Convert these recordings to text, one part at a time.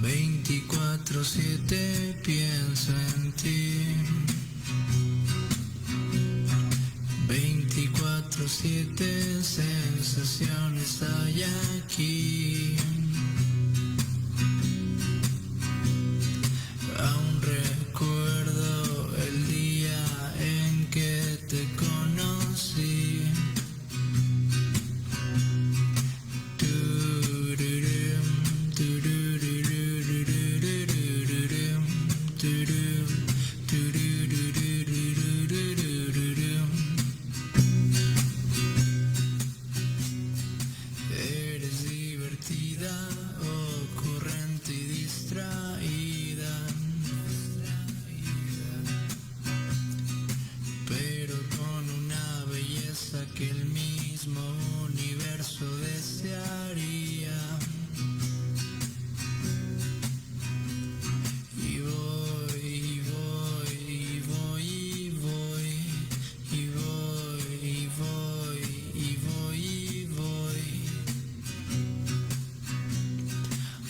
24/7 pienso en ti. 24/7 sensaciones hay aquí. Aún recuerdo el día en que te conocí. Eres divertida, ocurrente y distraída, pero con una belleza que el mismo universo desearía. Y voy, y voy, y voy, y voy, y voy, y voy, y voy, y voy,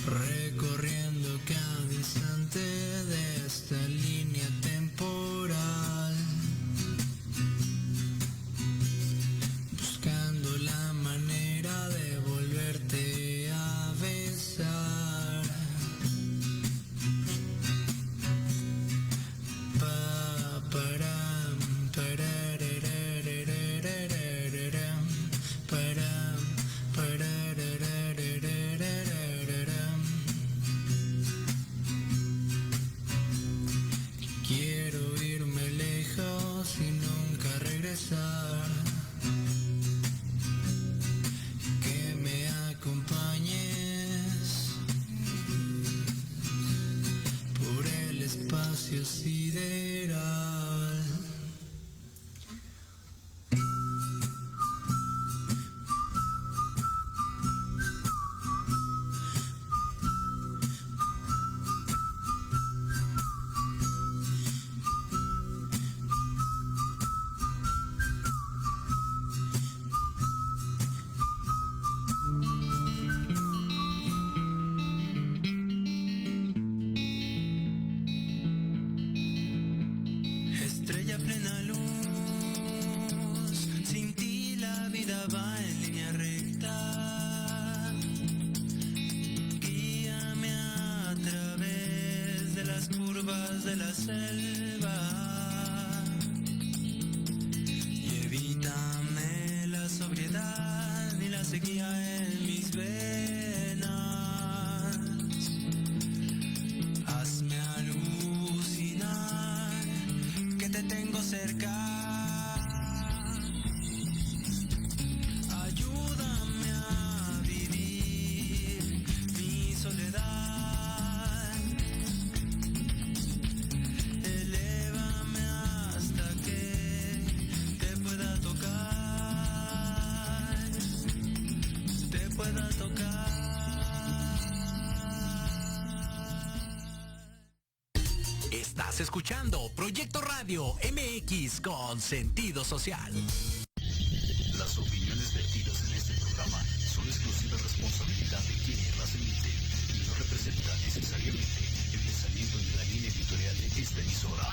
recorriendo cada instante de esta línea temporal, buscando la manera de volverte a besar. Param, parararararararam, param, parararararararam. Quiero irme lejos y nunca regresar. Que me acompañes por el espacio sideral. Estrella plena luz, sin ti la vida va en línea recta. Guíame a través de las curvas de la selva y evítame la sobriedad y la sequía en mis venas. Hazme alucinar que te tengo cerca. Ayúdame a vivir mi soledad. Elévame hasta que te pueda tocar. Te pueda tocar. Estás escuchando Proyecto Radio MX con sentido social. Las opiniones vertidas en este programa son exclusiva responsabilidad de quienes las emiten y no representan necesariamente el pensamiento ni la línea editorial de esta emisora.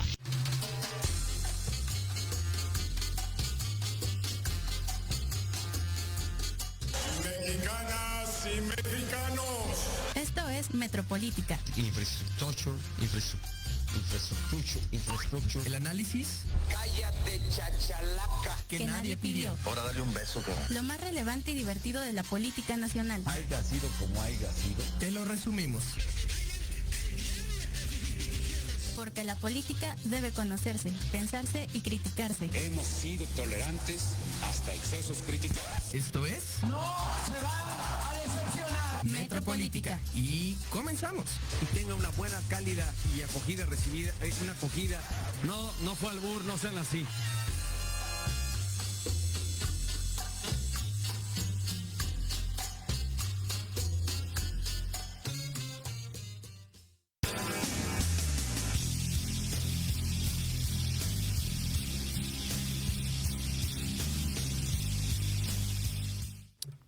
Mexicanas y mexicanos. Esto es Metropolítica. Infrastructure. El análisis Cállate, chachalaca. Que nadie pidió. Ahora dale un beso, Lo más relevante y divertido de la política nacional. haya sido como haya sido. Te lo resumimos. Porque la política debe conocerse, pensarse y criticarse. Hemos sido tolerantes hasta excesos críticos. Esto es Metropolítica. Y comenzamos. Y tenga una buena, cálida y acogida recibida, una acogida. No fue albur, no sean así.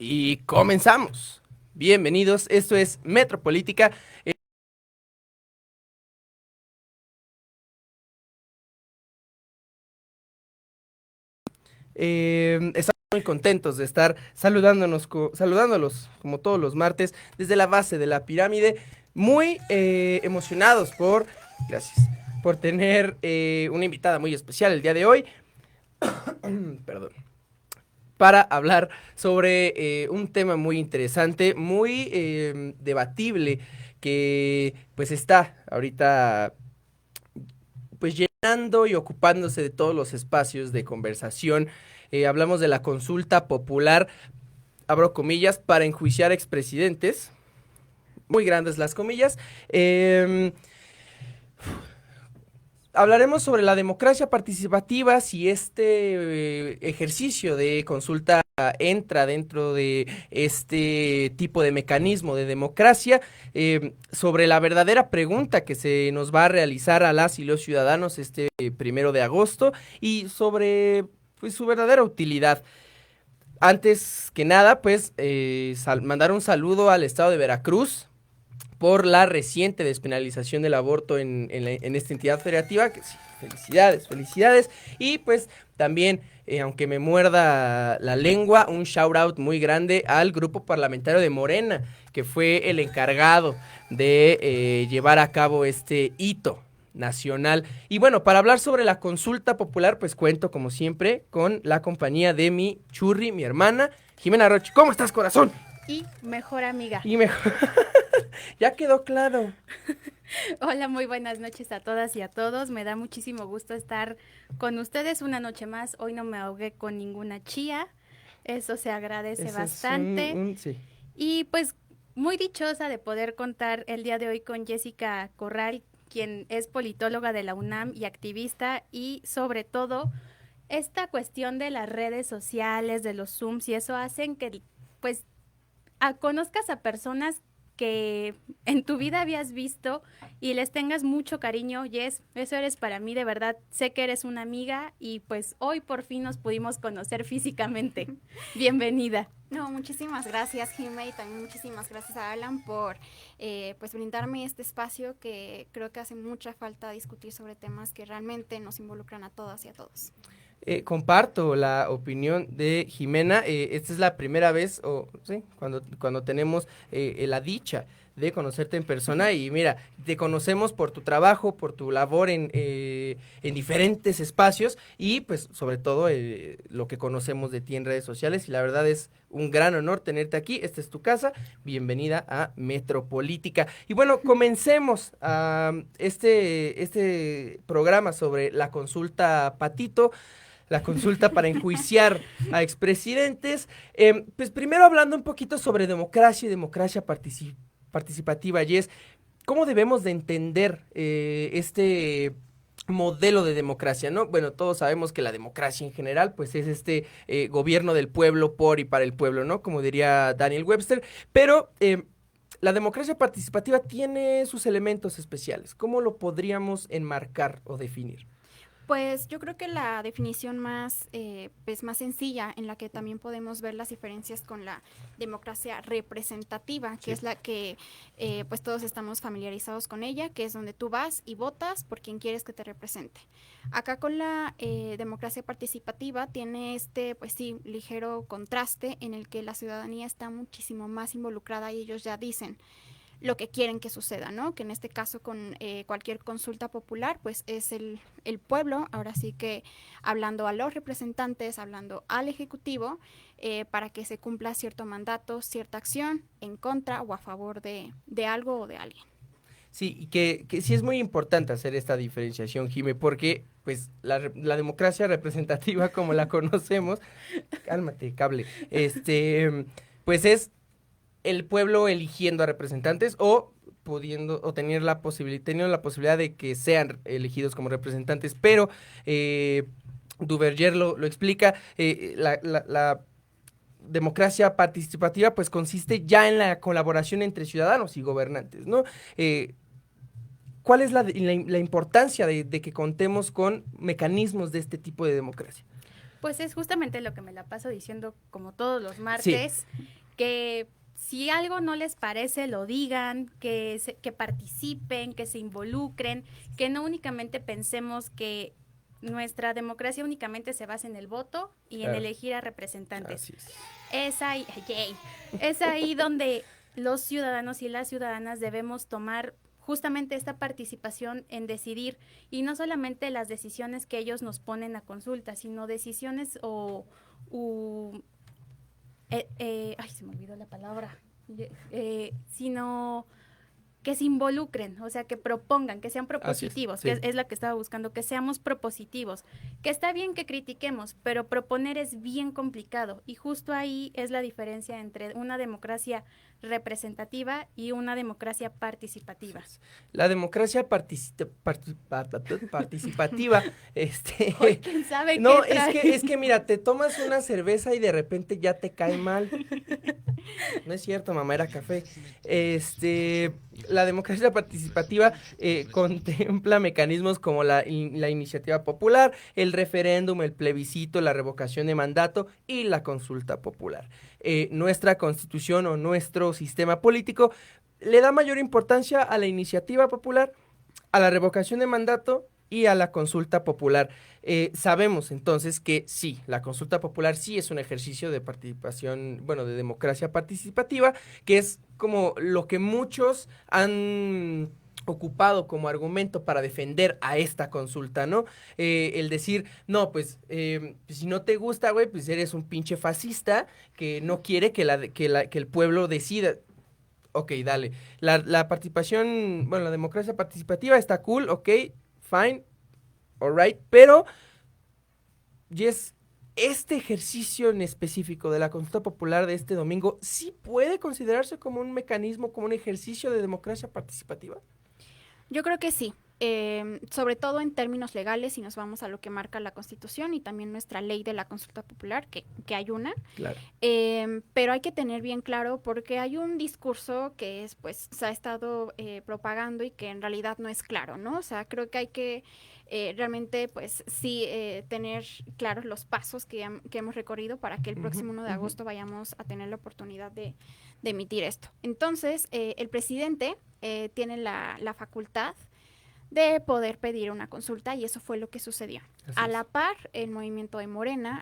Y comenzamos. Bienvenidos, esto es Metropolítica. Estamos muy contentos de estar saludándolos como todos los martes desde la base de la pirámide. Muy emocionados por tener una invitada muy especial el día de hoy. Perdón. Para hablar sobre un tema muy interesante, muy debatible, que pues está ahorita pues llenando y ocupándose de todos los espacios de conversación. Hablamos de la consulta popular, abro comillas, para enjuiciar expresidentes, muy grandes las comillas. Hablaremos sobre la democracia participativa, si este ejercicio de consulta entra dentro de este tipo de mecanismo de democracia, sobre la verdadera pregunta que se nos va a realizar a las y los ciudadanos este 1 de agosto y sobre pues, su verdadera utilidad. Antes que nada, pues mandar un saludo al estado de Veracruz por la reciente despenalización del aborto en esta entidad federativa, que sí, felicidades, y pues también, aunque me muerda la lengua, un shout out muy grande al grupo parlamentario de Morena, que fue el encargado de llevar a cabo este hito nacional. Y bueno, para hablar sobre la consulta popular, pues cuento como siempre con la compañía de mi churri, mi hermana, Jimena Roche. ¿Cómo estás, corazón? Y mejor amiga. Y mejor. Ya quedó claro. Hola, muy buenas noches a todas y a todos. Me da muchísimo gusto estar con ustedes una noche más. Hoy no me ahogué con ninguna chía. Eso se agradece Eso bastante. sí. Y pues muy dichosa de poder contar el día de hoy con Jessica Corral, quien es politóloga de la UNAM y activista, y sobre todo esta cuestión de las redes sociales, de los Zooms, y eso hacen que pues conozcas a personas que en tu vida habías visto y les tengas mucho cariño. Jess, eso eres para mí, de verdad. Sé que eres una amiga y pues hoy por fin nos pudimos conocer físicamente. Bienvenida. No, muchísimas gracias, Jime, y también muchísimas gracias a Alan por pues brindarme este espacio que creo que hace mucha falta discutir sobre temas que realmente nos involucran a todas y a todos. Comparto la opinión de Jimena. Esta es la primera vez, sí, cuando tenemos la dicha de conocerte en persona, y mira, te conocemos por tu trabajo, por tu labor en diferentes espacios, y pues sobre todo lo que conocemos de ti en redes sociales, y la verdad es un gran honor tenerte aquí. Esta es tu casa, bienvenida a Metropolítica. Y bueno, comencemos este programa sobre la consulta Patito, la consulta para enjuiciar a expresidentes. Pues primero hablando un poquito sobre democracia y democracia participativa, Jess, ¿cómo debemos de entender este modelo de democracia, ¿no? Bueno, todos sabemos que la democracia en general, pues es este gobierno del pueblo, por y para el pueblo, ¿no? Como diría Daniel Webster, pero la democracia participativa tiene sus elementos especiales. ¿Cómo lo podríamos enmarcar o definir? Pues yo creo que la definición más sencilla, en la que también podemos ver las diferencias con la democracia representativa, que es la que pues todos estamos familiarizados con ella, que es donde tú vas y votas por quien quieres que te represente. Acá con la democracia participativa tiene pues sí, ligero contraste en el que la ciudadanía está muchísimo más involucrada y ellos ya dicen lo que quieren que suceda, ¿no? Que en este caso con cualquier consulta popular, pues es el pueblo, ahora sí que hablando a los representantes, hablando al Ejecutivo, para que se cumpla cierto mandato, cierta acción en contra o a favor de algo o de alguien. Sí, y que sí es muy importante hacer esta diferenciación, Jime, porque pues la democracia representativa como la conocemos, cálmate, cable, pues es el pueblo eligiendo a representantes o teniendo la posibilidad de que sean elegidos como representantes, pero Duverger lo explica, la democracia participativa pues consiste ya en la colaboración entre ciudadanos y gobernantes, ¿no? ¿Cuál es la importancia de que contemos con mecanismos de este tipo de democracia? Pues es justamente lo que me la paso diciendo como todos los martes, que si algo no les parece, lo digan, que participen, que se involucren, que no únicamente pensemos que nuestra democracia únicamente se basa en el voto y en elegir a representantes. Así es. Es ahí donde los ciudadanos y las ciudadanas debemos tomar justamente esta participación en decidir, y no solamente las decisiones que ellos nos ponen a consulta, sino decisiones se me olvidó la palabra, sino que se involucren, o sea, que propongan, que sean propositivos, que es la que estaba buscando, que seamos propositivos, que está bien que critiquemos, pero proponer es bien complicado, y justo ahí es la diferencia entre una democracia representativa y una democracia participativa. La democracia participativa, ¿Quién sabe no, qué es que mira, te tomas una cerveza y de repente ya te cae mal. No es cierto, mamá, era café. La democracia participativa contempla mecanismos como la iniciativa popular, el referéndum, el plebiscito, la revocación de mandato y la consulta popular. Nuestra constitución o nuestro sistema político le da mayor importancia a la iniciativa popular, a la revocación de mandato y a la consulta popular. Sabemos entonces que sí, la consulta popular sí es un ejercicio de participación, bueno, de democracia participativa, que es como lo que muchos han ocupado como argumento para defender a esta consulta, ¿no? El decir, no, pues, si no te gusta, güey, pues eres un pinche fascista que no quiere que el pueblo decida. Ok, dale. La participación, bueno, la democracia participativa está cool, ok, fine, alright, pero Jess, este ejercicio en específico de la consulta popular de este domingo, ¿sí puede considerarse como un mecanismo, como un ejercicio de democracia participativa? Yo creo que sí, sobre todo en términos legales, si nos vamos a lo que marca la Constitución y también nuestra ley de la consulta popular, que hay una. Claro. Pero hay que tener bien claro, porque hay un discurso que se ha estado propagando y que en realidad no es claro, ¿no? O sea, creo que hay que realmente, pues sí, tener claros los pasos que hemos recorrido para que el próximo 1 de agosto vayamos a tener la oportunidad de emitir esto. Entonces, el presidente tiene la facultad de poder pedir una consulta, y eso fue lo que sucedió. A la par, el movimiento de Morena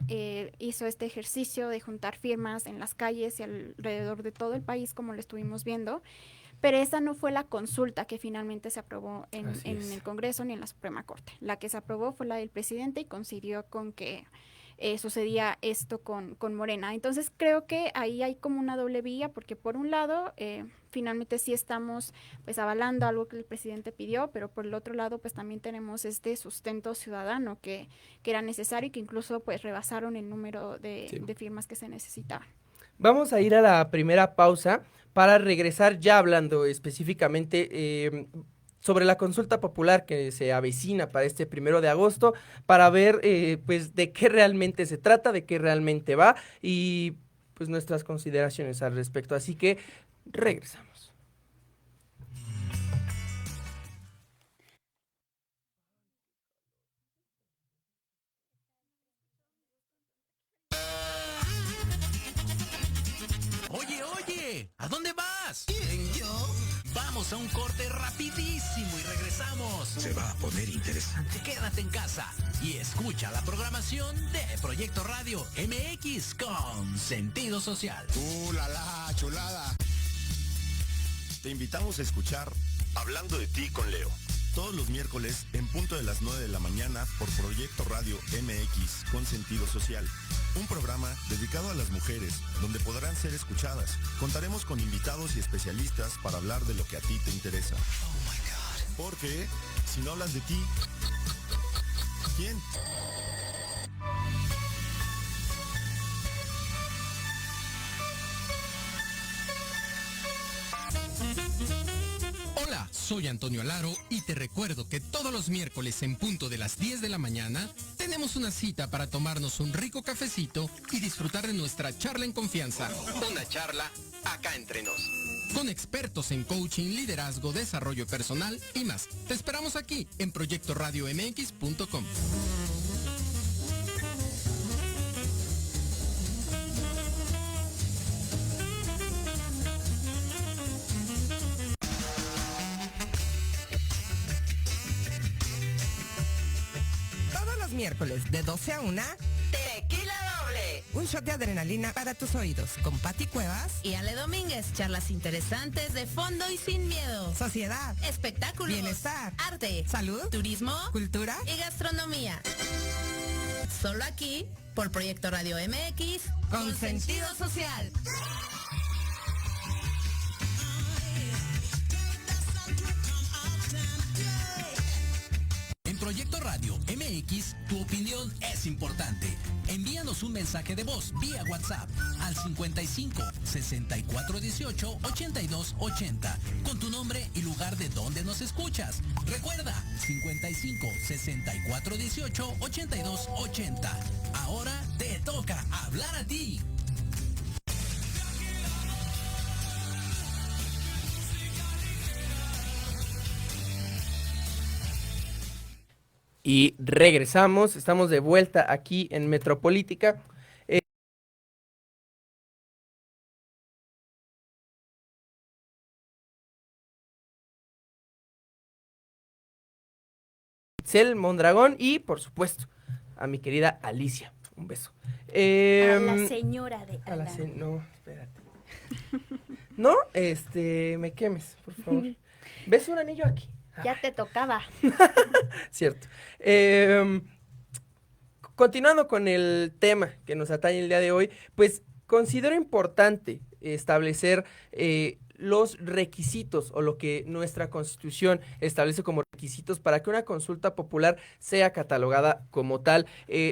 hizo este ejercicio de juntar firmas en las calles y alrededor de todo el país, como lo estuvimos viendo, pero esa no fue la consulta que finalmente se aprobó en el Congreso ni en la Suprema Corte. La que se aprobó fue la del presidente y coincidió con que sucedía esto con Morena. Entonces creo que ahí hay como una doble vía, porque por un lado finalmente sí estamos pues avalando algo que el presidente pidió, pero por el otro lado pues también tenemos este sustento ciudadano que era necesario y que incluso pues rebasaron el número de firmas que se necesitaban. Vamos a ir a la primera pausa para regresar ya hablando específicamente sobre la consulta popular que se avecina para este 1 de agosto, para ver pues de qué realmente se trata, de qué realmente va y pues nuestras consideraciones al respecto. Así que regresamos. Oye, ¿a dónde vas? ¿Quién, yo? Vamos a un corte rapidísimo y regresamos. Se va a poner interesante. Quédate en casa y escucha la programación de Proyecto Radio MX con sentido social. ¡La chulada! Te invitamos a escuchar Hablando de ti con Leo. Todos los miércoles en punto de las 9 de la mañana por Proyecto Radio MX con sentido social. Un programa dedicado a las mujeres, donde podrán ser escuchadas. Contaremos con invitados y especialistas para hablar de lo que a ti te interesa. Oh my God. Porque si no hablas de ti, ¿quién? Hola, soy Antonio Alaro y te recuerdo que todos los miércoles en punto de las 10 de la mañana tenemos una cita para tomarnos un rico cafecito y disfrutar de nuestra charla en confianza. Una charla acá entre nos. Con expertos en coaching, liderazgo, desarrollo personal y más. Te esperamos aquí en proyectoradiomx.com. miércoles de 12 a 1, Tequila Doble. un shot de adrenalina para tus oídos con Pati Cuevas Y Ale Domínguez, charlas interesantes de fondo y sin miedo. Sociedad, Espectáculos, bienestar, arte, salud, turismo, cultura y gastronomía. Solo aquí, por Proyecto Radio MX, con sentido social. En Proyecto Radio MX, tu opinión es importante. Envíanos un mensaje de voz vía WhatsApp al 55 64 18 82 80 con tu nombre y lugar de donde nos escuchas. Recuerda, 55 64 18 82 80. Ahora te toca hablar a ti. Y regresamos, estamos de vuelta aquí en Metropolítica. Itzel Mondragón y, por supuesto, a mi querida Alicia. Un beso. A la señora de a la Alan. No, espérate. No, me quemes, por favor. ¿Ves un anillo aquí? Ya te tocaba. Cierto. Continuando con el tema que nos atañe el día de hoy, pues considero importante establecer los requisitos o lo que nuestra Constitución establece como requisitos para que una consulta popular sea catalogada como tal.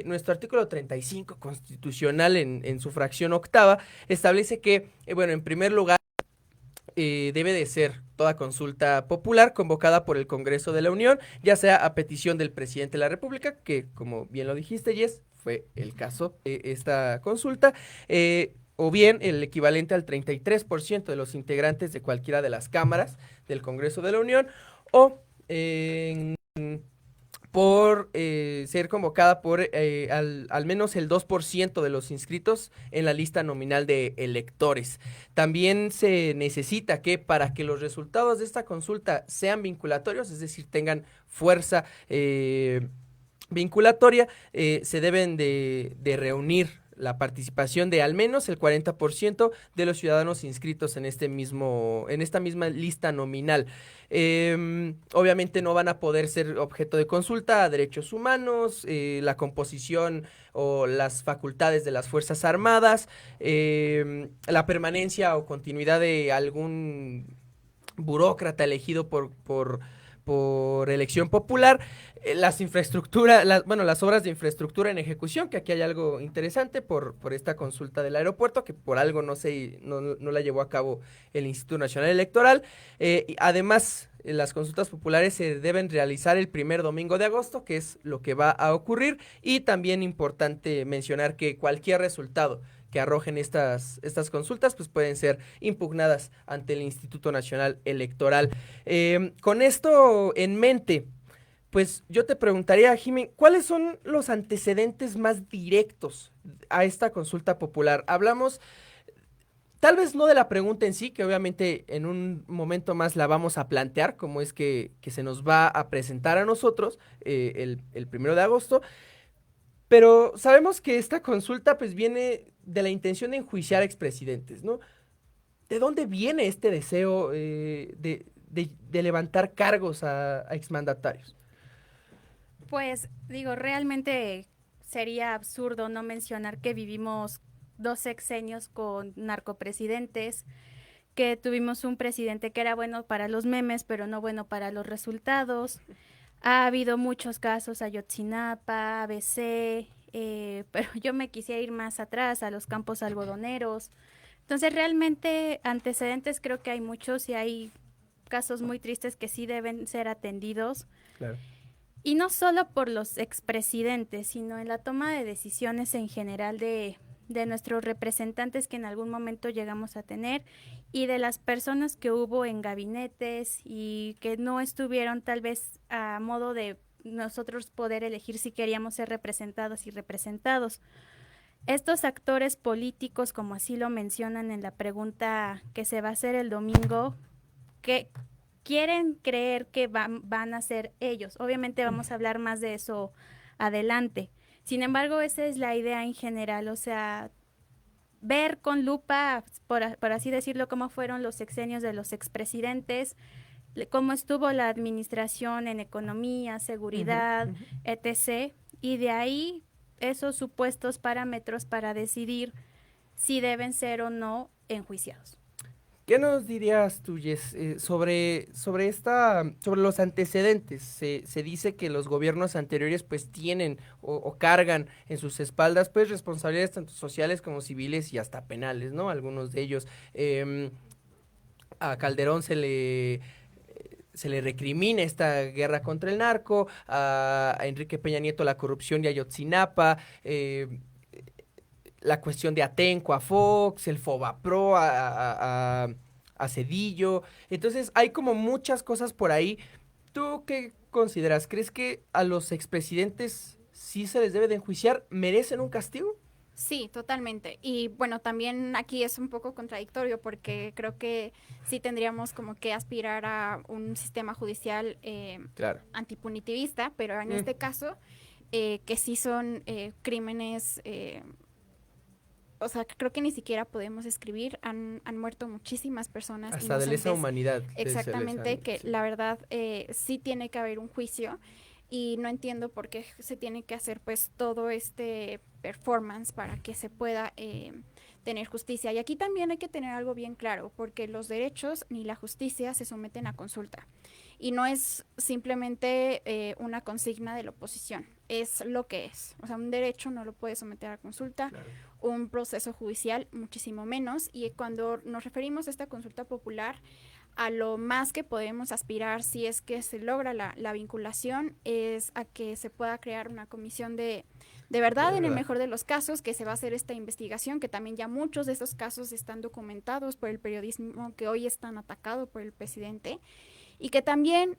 Nuestro artículo 35 constitucional en su fracción octava establece que, bueno, en primer lugar, debe de ser toda consulta popular convocada por el Congreso de la Unión, ya sea a petición del presidente de la República, que como bien lo dijiste, Jess, fue el caso de esta consulta, o bien el equivalente al 33% de los integrantes de cualquiera de las cámaras del Congreso de la Unión, o por ser convocada por al menos el 2% de los inscritos en la lista nominal de electores. También se necesita que para que los resultados de esta consulta sean vinculatorios, es decir, tengan fuerza vinculatoria, se deben de reunir la participación de al menos el 40% de los ciudadanos inscritos en esta misma lista nominal. Obviamente no van a poder ser objeto de consulta a derechos humanos, la composición o las facultades de las Fuerzas Armadas, la permanencia o continuidad de algún burócrata elegido por elección popular, las obras de infraestructura en ejecución, que aquí hay algo interesante por esta consulta del aeropuerto, que por algo no la llevó a cabo el Instituto Nacional Electoral. Y además, las consultas populares se deben realizar el primer domingo de agosto, que es lo que va a ocurrir, y también importante mencionar que cualquier resultado que arrojen estas consultas, pues pueden ser impugnadas ante el Instituto Nacional Electoral. Con esto en mente, pues yo te preguntaría, Jimmy, ¿cuáles son los antecedentes más directos a esta consulta popular? Hablamos, tal vez no de la pregunta en sí, que obviamente en un momento más la vamos a plantear, como es que se nos va a presentar a nosotros el 1 de agosto, pero sabemos que esta consulta pues viene de la intención de enjuiciar expresidentes, ¿no? ¿De dónde viene este deseo de levantar cargos a exmandatarios? Pues digo, realmente sería absurdo no mencionar que vivimos 2 sexenios con narcopresidentes, que tuvimos un presidente que era bueno para los memes, pero no bueno para los resultados. Ha habido muchos casos, Ayotzinapa, ABC, pero yo me quisiera ir más atrás, a los campos algodoneros. Entonces, realmente, antecedentes creo que hay muchos y hay casos muy tristes que sí deben ser atendidos. Claro. Y no solo por los expresidentes, sino en la toma de decisiones en general de nuestros representantes que en algún momento llegamos a tener y de las personas que hubo en gabinetes y que no estuvieron tal vez a modo de nosotros poder elegir si queríamos ser representadas y representados. Estos actores políticos, como así lo mencionan en la pregunta que se va a hacer el domingo, que quieren creer que van a ser ellos. Obviamente vamos a hablar más de eso adelante. Sin embargo, esa es la idea en general, o sea, ver con lupa, por así decirlo, cómo fueron los sexenios de los expresidentes, cómo estuvo la administración en economía, seguridad, etc. Y de ahí esos supuestos parámetros para decidir si deben ser o no enjuiciados. ¿Qué nos dirías tú, Jess, sobre los antecedentes? Se dice que los gobiernos anteriores pues tienen o cargan en sus espaldas pues responsabilidades tanto sociales como civiles y hasta penales, ¿no? Algunos de ellos. A Calderón se le recrimina esta guerra contra el narco, a Enrique Peña Nieto la corrupción de Ayotzinapa, la cuestión de Atenco a Fox, el Fobapro a Cedillo. Entonces hay como muchas cosas por ahí. ¿Tú qué consideras? ¿Crees que a los expresidentes sí se les debe de enjuiciar? ¿Merecen un castigo? Sí, totalmente. Y bueno, también aquí es un poco contradictorio porque creo que sí tendríamos como que aspirar a un sistema judicial antipunitivista, pero en este caso, que sí son crímenes, o sea, creo que ni siquiera podemos escribir, han muerto muchísimas personas. Hasta de lesa humanidad. Exactamente, que la verdad sí tiene que haber un juicio. Y no entiendo por qué se tiene que hacer pues todo este performance para que se pueda tener justicia. Y aquí también hay que tener algo bien claro, porque los derechos ni la justicia se someten a consulta. Y no es simplemente una consigna de la oposición, es lo que es. O sea, un derecho no lo puede someter a consulta, un proceso judicial muchísimo menos. Y cuando nos referimos a esta consulta popular, a lo más que podemos aspirar, si es que se logra la vinculación, es a que se pueda crear una comisión de verdad en el mejor de los casos, que se va a hacer esta investigación, que también ya muchos de estos casos están documentados por el periodismo que hoy están atacados por el presidente, y que también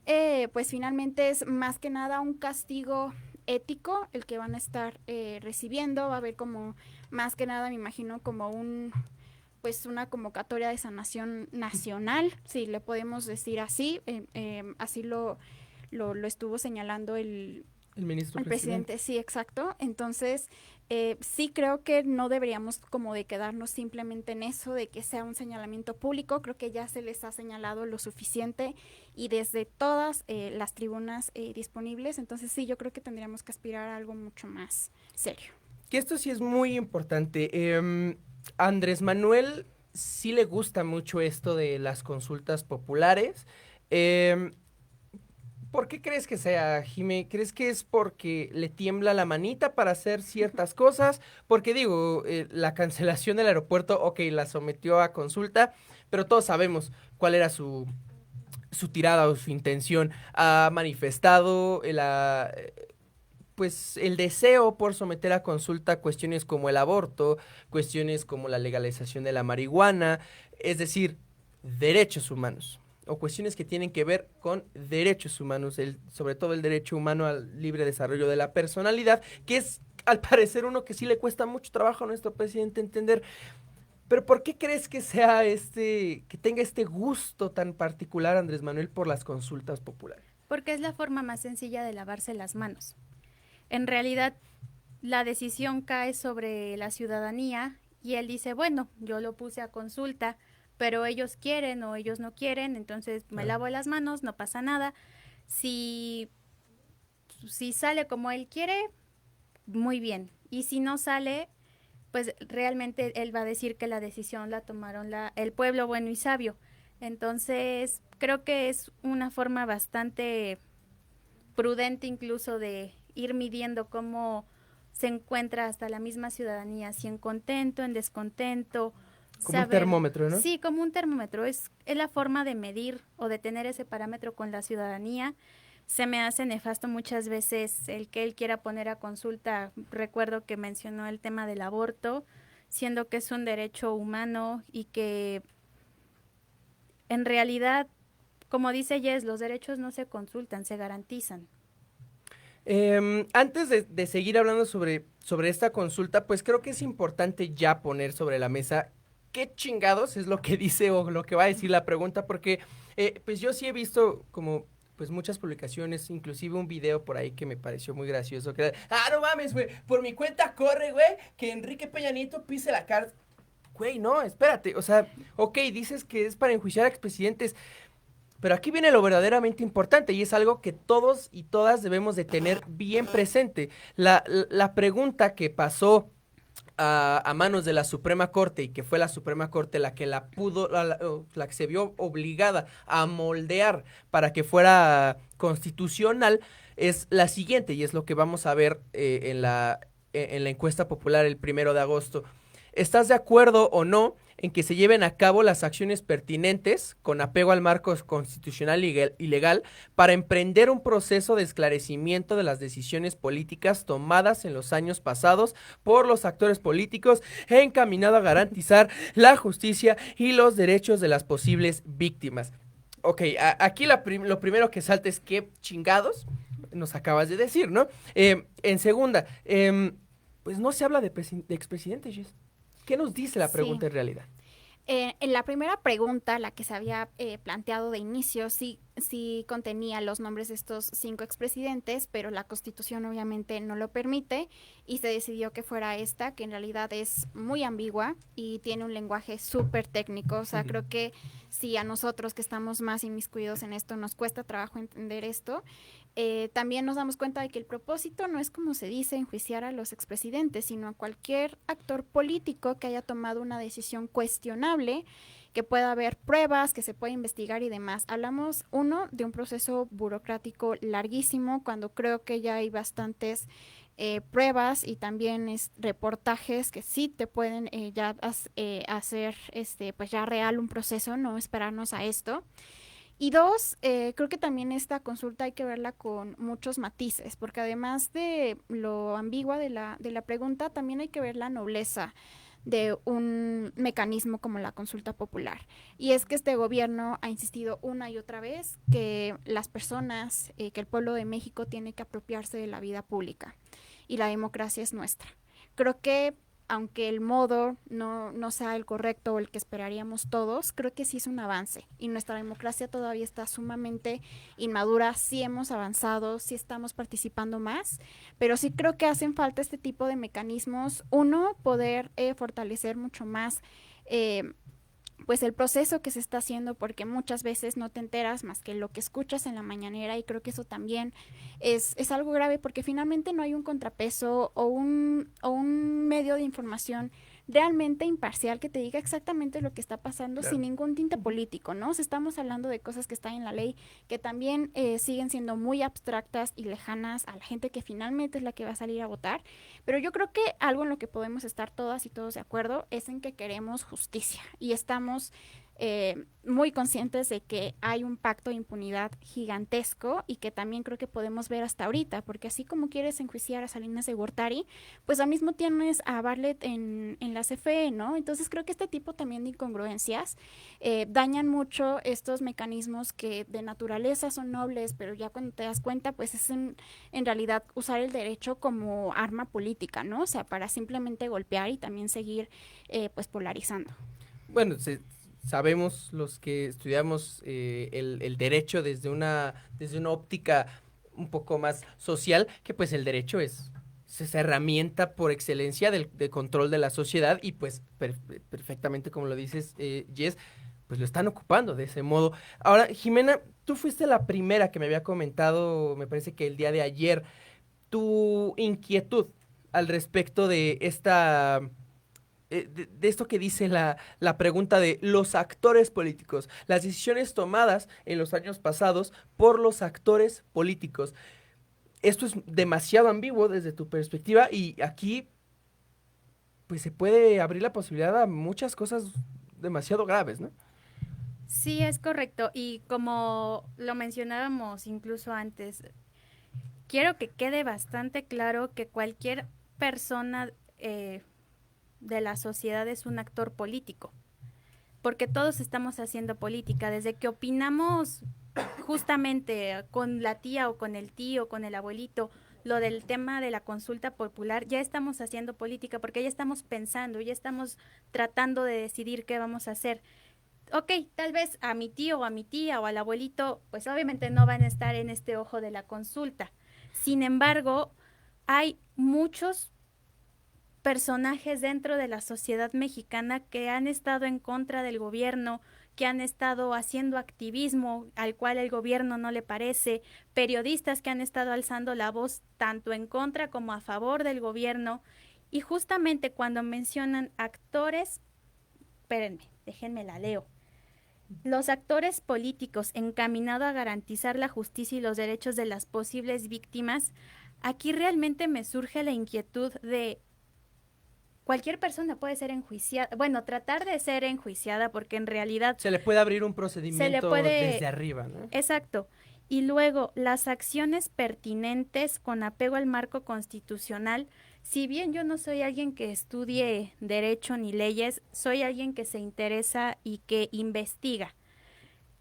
pues finalmente es más que nada un castigo ético el que van a estar recibiendo. Va a haber como más que nada, me imagino, como una convocatoria de sanación nacional, si le podemos decir así, así lo estuvo señalando el presidente. Sí, exacto. Entonces, sí creo que no deberíamos como de quedarnos simplemente en eso, de que sea un señalamiento público. Creo que ya se les ha señalado lo suficiente y desde todas las tribunas disponibles. Entonces, sí, yo creo que tendríamos que aspirar a algo mucho más serio. Que esto sí es muy importante. Andrés Manuel sí le gusta mucho esto de las consultas populares. ¿Por qué crees que sea, Jimé? ¿Crees que es porque le tiembla la manita para hacer ciertas cosas? Porque digo, la cancelación del aeropuerto, ok, la sometió a consulta, pero todos sabemos cuál era su tirada o su intención. Ha manifestado pues el deseo por someter a consulta cuestiones como el aborto, cuestiones como la legalización de la marihuana, es decir, derechos humanos, o cuestiones que tienen que ver con derechos humanos, sobre todo el derecho humano al libre desarrollo de la personalidad, que es al parecer uno que sí le cuesta mucho trabajo a nuestro presidente entender. Pero ¿por qué crees que sea que tenga este gusto tan particular Andrés Manuel por las consultas populares? Porque es la forma más sencilla de lavarse las manos. En realidad, la decisión cae sobre la ciudadanía y él dice, bueno, yo lo puse a consulta, pero ellos quieren o ellos no quieren, entonces me lavo las manos, no pasa nada. Si sale como él quiere, muy bien. Y si no sale, pues realmente él va a decir que la decisión la tomaron el pueblo bueno y sabio. Entonces, creo que es una forma bastante prudente incluso de ir midiendo cómo se encuentra hasta la misma ciudadanía, si en contento, en descontento. Como un termómetro, ¿no? Sí, como un termómetro. Es la forma de medir o de tener ese parámetro con la ciudadanía. Se me hace nefasto muchas veces el que él quiera poner a consulta. Recuerdo que mencionó el tema del aborto, siendo que es un derecho humano y que en realidad, como dice Jess, los derechos no se consultan, se garantizan. Antes de seguir hablando sobre esta consulta, pues creo que es importante ya poner sobre la mesa qué chingados es lo que dice o lo que va a decir la pregunta, porque pues yo sí he visto como pues muchas publicaciones, inclusive un video por ahí que me pareció muy gracioso, que era, no mames, güey, por mi cuenta corre, güey, que Enrique Peña Nieto pise la cárcel. Güey, no, espérate, o sea, ok, dices que es para enjuiciar a expresidentes, pero aquí viene lo verdaderamente importante y es algo que todos y todas debemos de tener bien presente. La pregunta que pasó a manos de la Suprema Corte y que fue la Suprema Corte la que la que se vio obligada a moldear para que fuera constitucional, es la siguiente y es lo que vamos a ver en la encuesta popular el 1 de agosto. ¿Estás de acuerdo o no en que se lleven a cabo las acciones pertinentes con apego al marco constitucional y legal para emprender un proceso de esclarecimiento de las decisiones políticas tomadas en los años pasados por los actores políticos encaminado a garantizar la justicia y los derechos de las posibles víctimas? Ok, aquí lo primero que salta es qué chingados nos acabas de decir, ¿no? En segunda, pues no se habla de expresidentes, Jess. ¿Qué nos dice la pregunta en realidad? En la primera pregunta, la que se había planteado de inicio, sí contenía los nombres de estos 5 expresidentes, pero la Constitución obviamente no lo permite y se decidió que fuera esta, que en realidad es muy ambigua y tiene un lenguaje súper técnico. O sea, creo que si a nosotros que estamos más inmiscuidos en esto nos cuesta trabajo entender esto, también nos damos cuenta de que el propósito no es, como se dice, enjuiciar a los expresidentes, sino a cualquier actor político que haya tomado una decisión cuestionable, que pueda haber pruebas, que se pueda investigar y demás. Hablamos, uno, de un proceso burocrático larguísimo, cuando creo que ya hay bastantes pruebas y también reportajes que sí te pueden ya hacer pues ya real un proceso, no esperarnos a esto. Y 2, creo que también esta consulta hay que verla con muchos matices, porque además de lo ambigua de la pregunta, también hay que ver la nobleza de un mecanismo como la consulta popular. Y es que este gobierno ha insistido una y otra vez que las personas, que el pueblo de México tiene que apropiarse de la vida pública y la democracia es nuestra. Creo que aunque el modo no sea el correcto o el que esperaríamos todos, creo que sí es un avance y nuestra democracia todavía está sumamente inmadura. Sí hemos avanzado, sí estamos participando más, pero sí creo que hacen falta este tipo de mecanismos. Uno, poder fortalecer mucho más pues el proceso que se está haciendo, porque muchas veces no te enteras más que lo que escuchas en la mañanera y creo que eso también es algo grave porque finalmente no hay un contrapeso o un medio de información realmente imparcial que te diga exactamente lo que está pasando sin ningún tinte político, ¿no? O sea, estamos hablando de cosas que están en la ley que también siguen siendo muy abstractas y lejanas a la gente que finalmente es la que va a salir a votar, pero yo creo que algo en lo que podemos estar todas y todos de acuerdo es en que queremos justicia y estamos muy conscientes de que hay un pacto de impunidad gigantesco y que también creo que podemos ver hasta ahorita, porque así como quieres enjuiciar a Salinas de Gortari, pues al mismo tienes a Bartlett en la CFE, ¿no? Entonces creo que este tipo también de incongruencias dañan mucho estos mecanismos que de naturaleza son nobles, pero ya cuando te das cuenta, pues es en realidad usar el derecho como arma política, ¿no? O sea, para simplemente golpear y también seguir pues polarizando. Bueno, sabemos los que estudiamos el derecho desde una óptica un poco más social, que pues el derecho es esa herramienta por excelencia de control de la sociedad y pues perfectamente como lo dices, Jess, pues lo están ocupando de ese modo. Ahora, Jimena, tú fuiste la primera que me había comentado, me parece que el día de ayer, tu inquietud al respecto de esta... de esto que dice la pregunta de los actores políticos, las decisiones tomadas en los años pasados por los actores políticos. Esto es demasiado ambiguo desde tu perspectiva y aquí pues se puede abrir la posibilidad a muchas cosas demasiado graves, ¿no? Sí, es correcto. Y como lo mencionábamos incluso antes, quiero que quede bastante claro que cualquier persona de la sociedad es un actor político, porque todos estamos haciendo política, desde que opinamos justamente con la tía o con el tío, con el abuelito, lo del tema de la consulta popular, ya estamos haciendo política, porque ya estamos pensando, ya estamos tratando de decidir qué vamos a hacer. ok, tal vez a mi tío o a mi tía o al abuelito, pues obviamente no van a estar en este ojo de la consulta. Sin embargo, hay muchos personajes dentro de la sociedad mexicana que han estado en contra del gobierno, que han estado haciendo activismo al cual el gobierno no le parece, periodistas que han estado alzando la voz tanto en contra como a favor del gobierno. Y justamente cuando mencionan actores, espérenme, déjenme la leo. Los actores políticos encaminados a garantizar la justicia y los derechos de las posibles víctimas, aquí realmente me surge la inquietud de cualquier persona puede ser enjuiciada, bueno, tratar de ser enjuiciada porque en realidad se le puede abrir un procedimiento desde arriba, ¿no? Exacto. Y luego, las acciones pertinentes con apego al marco constitucional, si bien yo no soy alguien que estudie derecho ni leyes, soy alguien que se interesa y que investiga.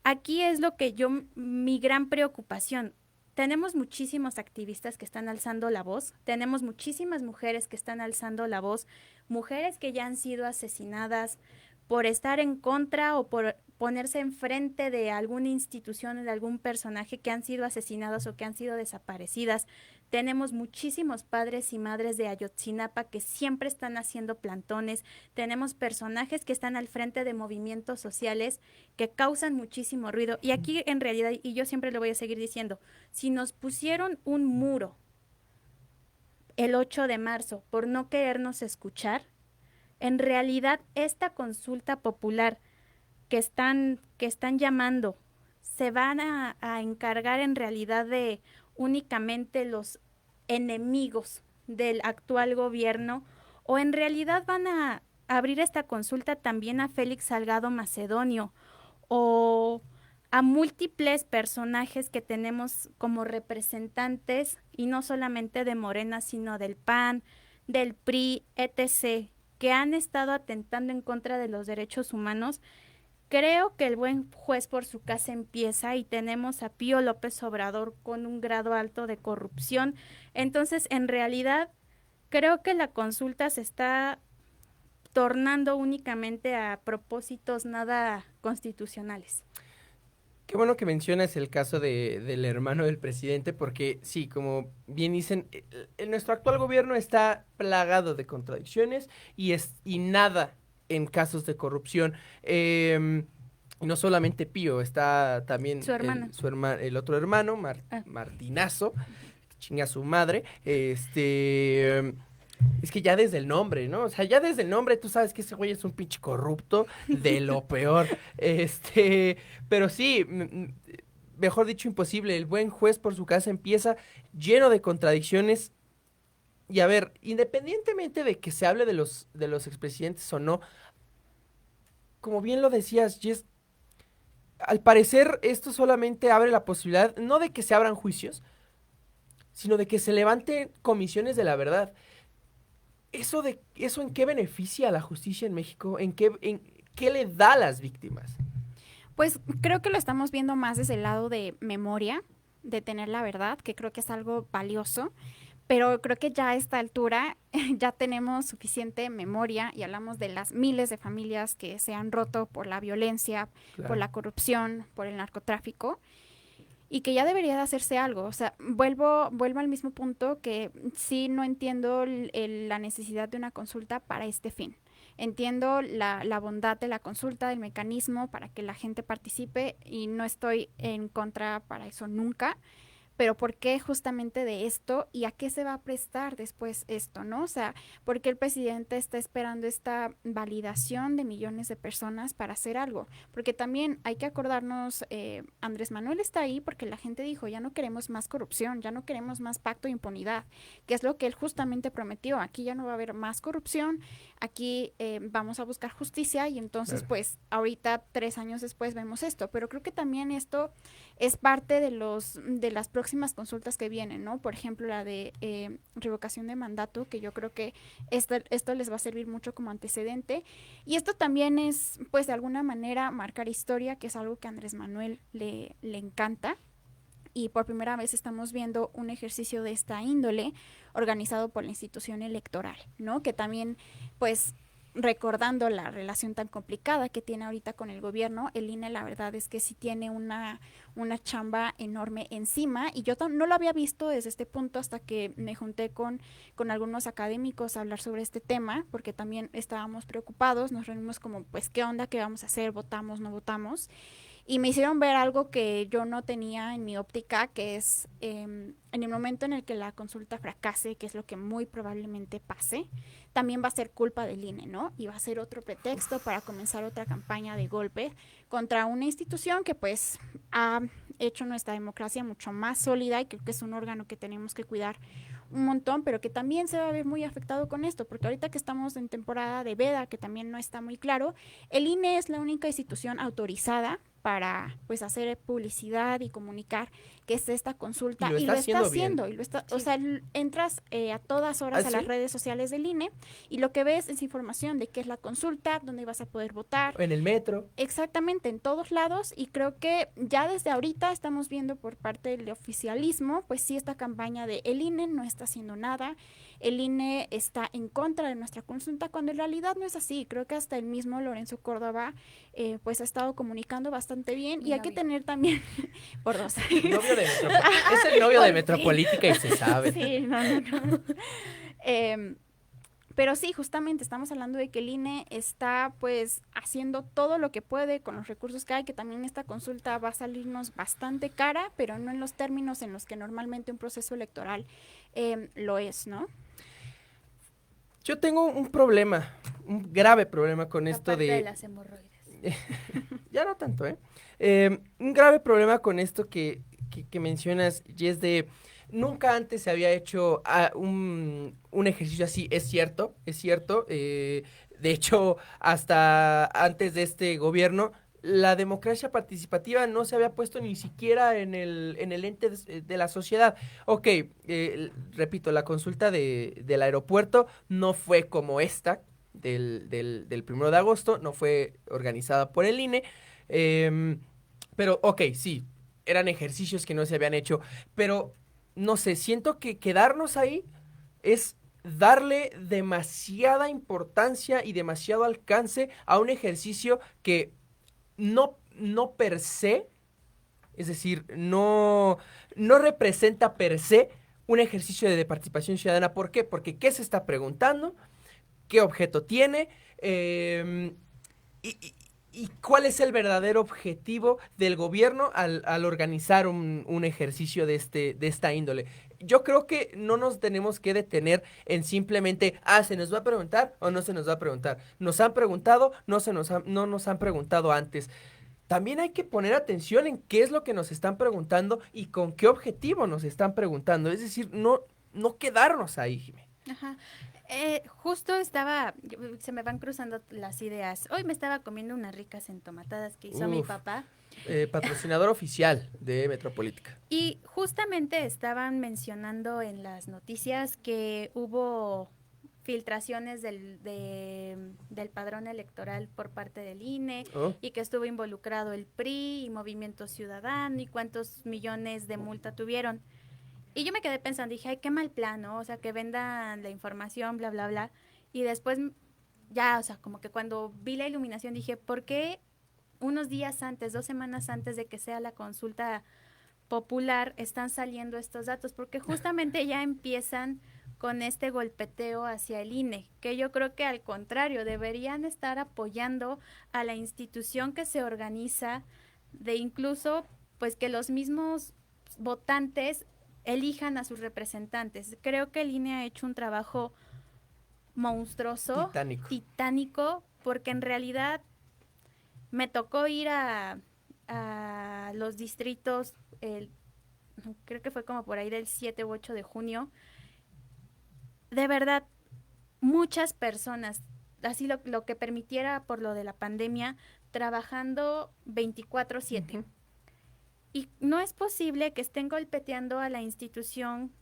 Aquí es lo que mi gran preocupación. Tenemos muchísimos activistas que están alzando la voz, tenemos muchísimas mujeres que están alzando la voz, mujeres que ya han sido asesinadas por estar en contra o por ponerse enfrente de alguna institución o de algún personaje, que han sido asesinadas o que han sido desaparecidas. Tenemos muchísimos padres y madres de Ayotzinapa que siempre están haciendo plantones. Tenemos personajes que están al frente de movimientos sociales que causan muchísimo ruido. Y aquí en realidad, y yo siempre lo voy a seguir diciendo, si nos pusieron un muro el 8 de marzo por no querernos escuchar, en realidad esta consulta popular que están llamando se van a encargar en realidad de únicamente los enemigos del actual gobierno, o en realidad van a abrir esta consulta también a Félix Salgado Macedonio o a múltiples personajes que tenemos como representantes, y no solamente de Morena, sino del PAN, del PRI, etc., que han estado atentando en contra de los derechos humanos. Creo que el buen juez por su casa empieza, y tenemos a Pío López Obrador con un grado alto de corrupción. Entonces, en realidad, creo que la consulta se está tornando únicamente a propósitos nada constitucionales. Qué bueno que mencionas el caso del hermano del presidente, porque sí, como bien dicen, nuestro actual gobierno está plagado de contradicciones y nada en casos de corrupción. No solamente Pío, está también su hermano. El otro hermano, Martinazo, chinga su madre. Es que ya desde el nombre, ¿no? O sea, ya desde el nombre tú sabes que ese güey es un pinche corrupto de lo peor. Pero sí, mejor dicho, imposible. El buen juez por su casa empieza lleno de contradicciones. Y a ver, independientemente de que se hable de los expresidentes o no, como bien lo decías, Jess, al parecer esto solamente abre la posibilidad, no de que se abran juicios, sino de que se levanten comisiones de la verdad. ¿Eso en qué beneficia a la justicia en México? ¿En qué le da a las víctimas? Pues creo que lo estamos viendo más desde el lado de memoria, de tener la verdad, que creo que es algo valioso, pero creo que ya a esta altura ya tenemos suficiente memoria y hablamos de las miles de familias que se han roto por la violencia, claro, por la corrupción, por el narcotráfico, y que ya debería de hacerse algo. O sea, vuelvo al mismo punto, que sí no entiendo la necesidad de una consulta para este fin. Entiendo la bondad de la consulta, del mecanismo para que la gente participe, y no estoy en contra para eso nunca. Pero ¿por qué justamente de esto y a qué se va a prestar después esto, no? O sea, ¿por qué el presidente está esperando esta validación de millones de personas para hacer algo? Porque también hay que acordarnos, Andrés Manuel está ahí porque la gente dijo, ya no queremos más corrupción, ya no queremos más pacto de impunidad, que es lo que él justamente prometió. Aquí ya no va a haber más corrupción, aquí vamos a buscar justicia, y entonces pues ahorita 3 años después vemos esto. Pero creo que también esto es parte de las próximas consultas que vienen, ¿no? Por ejemplo, la de revocación de mandato, que yo creo que esto les va a servir mucho como antecedente. Y esto también es, pues, de alguna manera marcar historia, que es algo que a Andrés Manuel le encanta. Y por primera vez estamos viendo un ejercicio de esta índole organizado por la institución electoral, ¿no? Que también, pues, recordando la relación tan complicada que tiene ahorita con el gobierno, el INE la verdad es que sí tiene una chamba enorme encima, y yo no lo había visto desde este punto hasta que me junté con algunos académicos a hablar sobre este tema, porque también estábamos preocupados, nos reunimos como, pues, ¿qué onda? ¿Qué vamos a hacer? ¿Votamos? ¿No votamos? Y me hicieron ver algo que yo no tenía en mi óptica, que es en el momento en el que la consulta fracase, que es lo que muy probablemente pase, también va a ser culpa del INE, ¿no? Y va a ser otro pretexto para comenzar otra campaña de golpe contra una institución que pues ha hecho nuestra democracia mucho más sólida, y creo que es un órgano que tenemos que cuidar un montón, pero que también se va a ver muy afectado con esto, porque ahorita que estamos en temporada de veda, que también no está muy claro, el INE es la única institución autorizada para pues hacer publicidad y comunicar que es esta consulta, y lo está haciendo, o sea, entras a todas horas a las redes sociales del INE y lo que ves es información de qué es la consulta, dónde vas a poder votar. En el metro. Exactamente, en todos lados, y creo que ya desde ahorita estamos viendo por parte del oficialismo, pues sí, esta campaña de el INE no está haciendo nada, el INE está en contra de nuestra consulta, cuando en realidad no es así. Creo que hasta el mismo Lorenzo Córdoba pues ha estado comunicando bastante bien, y hay que tener también por dos. Es el novio de Metropolítica y se sabe. Sí, no. Pero sí, justamente estamos hablando de que el INE está pues haciendo todo lo que puede con los recursos que hay, que también esta consulta va a salirnos bastante cara, pero no en los términos en los que normalmente un proceso electoral lo es, ¿no? Yo tengo un problema, un grave problema con esto Aparte de las hemorroides. Ya no tanto, un grave problema con esto que mencionas, y es de nunca antes se había hecho un ejercicio así, es cierto, de hecho hasta antes de este gobierno la democracia participativa no se había puesto ni siquiera en el ente de la sociedad. Ok, repito, la consulta del aeropuerto no fue como esta del 1 de agosto, no fue organizada por el INE, pero ok, sí, eran ejercicios que no se habían hecho, pero no sé, siento que quedarnos ahí es darle demasiada importancia y demasiado alcance a un ejercicio que no per se, es decir, no representa per se un ejercicio de participación ciudadana. ¿Por qué? Porque ¿qué se está preguntando? ¿Qué objeto tiene? ¿Y cuál es el verdadero objetivo del gobierno al organizar un ejercicio de esta índole? Yo creo que no nos tenemos que detener en simplemente, ¿se nos va a preguntar o no se nos va a preguntar? ¿Nos han preguntado? No nos han preguntado antes. También hay que poner atención en qué es lo que nos están preguntando y con qué objetivo nos están preguntando. Es decir, no quedarnos ahí, Jimé. Ajá. Justo se me van cruzando las ideas. Hoy me estaba comiendo unas ricas entomatadas que hizo mi papá. Patrocinador oficial de Metropolítica. Y justamente estaban mencionando en las noticias que hubo filtraciones del padrón electoral por parte del INE y que estuvo involucrado el PRI y Movimiento Ciudadano y cuántos millones de multa tuvieron. Y yo me quedé pensando, dije, ay, qué mal plan, ¿no? O sea, que vendan la información, bla, bla, bla. Y después, ya, o sea, como que cuando vi la iluminación dije, ¿por qué unos días antes, 2 semanas antes de que sea la consulta popular, están saliendo estos datos? Porque justamente ya empiezan con este golpeteo hacia el INE, que yo creo que al contrario, deberían estar apoyando a la institución que se organiza, de incluso, pues que los mismos votantes elijan a sus representantes. Creo que el INE ha hecho un trabajo monstruoso, titánico, porque en realidad me tocó ir a los distritos, creo que fue como por ahí del 7 u 8 de junio. De verdad, muchas personas, así lo que permitiera por lo de la pandemia, trabajando 24/7. Y no es posible que estén golpeteando a la institución